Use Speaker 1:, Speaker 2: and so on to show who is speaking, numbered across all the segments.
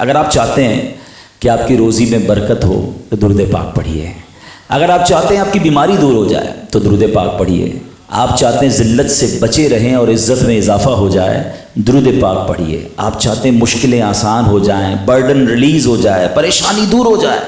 Speaker 1: اگر آپ چاہتے ہیں کہ آپ کی روزی میں برکت ہو تو درود پاک پڑھیے. اگر آپ چاہتے ہیں آپ کی بیماری دور ہو جائے تو درود پاک پڑھیے. آپ چاہتے ہیں ذلت سے بچے رہیں اور عزت میں اضافہ ہو جائے، درود پاک پڑھیے. آپ چاہتے ہیں مشکلیں آسان ہو جائیں، برڈن ریلیز ہو جائے، پریشانی دور ہو جائے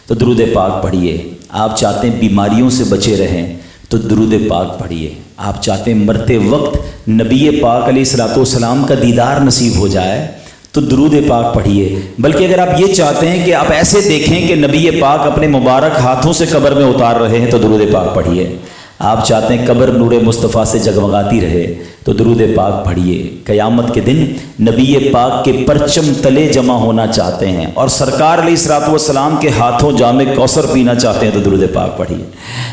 Speaker 1: تو درود پاک پڑھیے. آپ چاہتے ہیں بیماریوں سے بچے رہیں تو درود پاک پڑھیے. آپ چاہتے ہیں مرتے وقت نبی پاک علیہ الصلوۃ والسلام کا دیدار نصیب ہو جائے تو درود پاک پڑھیے. بلکہ اگر آپ یہ چاہتے ہیں کہ آپ ایسے دیکھیں کہ نبی پاک اپنے مبارک ہاتھوں سے قبر میں اتار رہے ہیں تو درود پاک پڑھیے. آپ چاہتے ہیں قبر نور مصطفیٰ سے جگمگاتی رہے تو درود پاک پڑھیے. قیامت کے دن نبی پاک کے پرچم تلے جمع ہونا چاہتے ہیں اور سرکار علیہ الصلوۃ والسلام کے ہاتھوں جام کوثر پینا چاہتے ہیں تو درود پاک پڑھیے.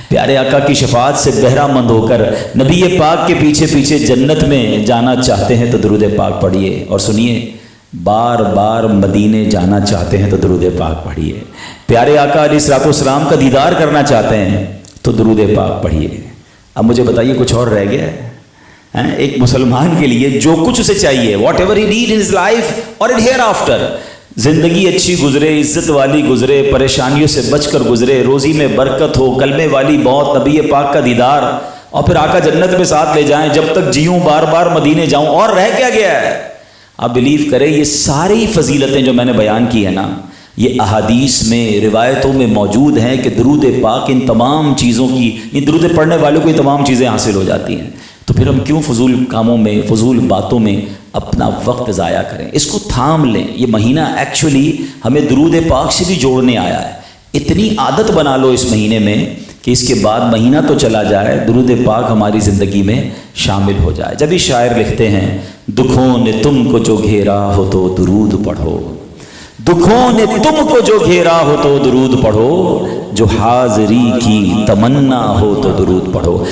Speaker 1: پیارے آقا کی شفاعت سے بہرہ مند ہو کر نبی پاک کے پیچھے پیچھے جنت میں جانا چاہتے ہیں تو درود پاک پڑھیے. اور سنیے، بار بار مدینے جانا چاہتے ہیں تو درود پاک پڑھیے. پیارے آقا علیہ الصلوۃ والسلام کا دیدار کرنا چاہتے ہیں تو درود پاک پڑھیے. اب مجھے بتائیے کچھ اور رہ گیا ہے؟ ایک مسلمان کے لیے جو کچھ اسے چاہیے، what ever he need in his life اور ان ہیئر آفٹر، زندگی اچھی گزرے، عزت والی گزرے، پریشانیوں سے بچ کر گزرے، روزی میں برکت ہو، کلمے والی موت، نبی پاک کا دیدار، اور پھر آقا جنت میں ساتھ لے جائیں، جب تک جیوں بار بار مدینے جاؤں. اور رہ کیا گیا ہے؟ آپ بلیو کریں، یہ ساری فضیلتیں جو میں نے بیان کی ہیں نا، یہ احادیث میں، روایتوں میں موجود ہیں کہ درود پاک ان تمام چیزوں کی، یہ درود پڑھنے والوں کو یہ تمام چیزیں حاصل ہو جاتی ہیں. تو پھر ہم کیوں فضول کاموں میں، فضول باتوں میں اپنا وقت ضائع کریں؟ اس کو تھام لیں. یہ مہینہ ایکچولی ہمیں درود پاک سے بھی جوڑنے آیا ہے. اتنی عادت بنا لو اس مہینے میں کہ اس کے بعد مہینہ تو چلا جائے، درود پاک ہماری زندگی میں شامل ہو جائے. جب ہی شاعر لکھتے ہیں، دکھوں نے تم کو جو گھیرا ہو تو درود پڑھو، دکھوں نے تم کو جو گھیرا ہو تو درود پڑھو، جو حاضری کی تمنا ہو تو درود پڑھو.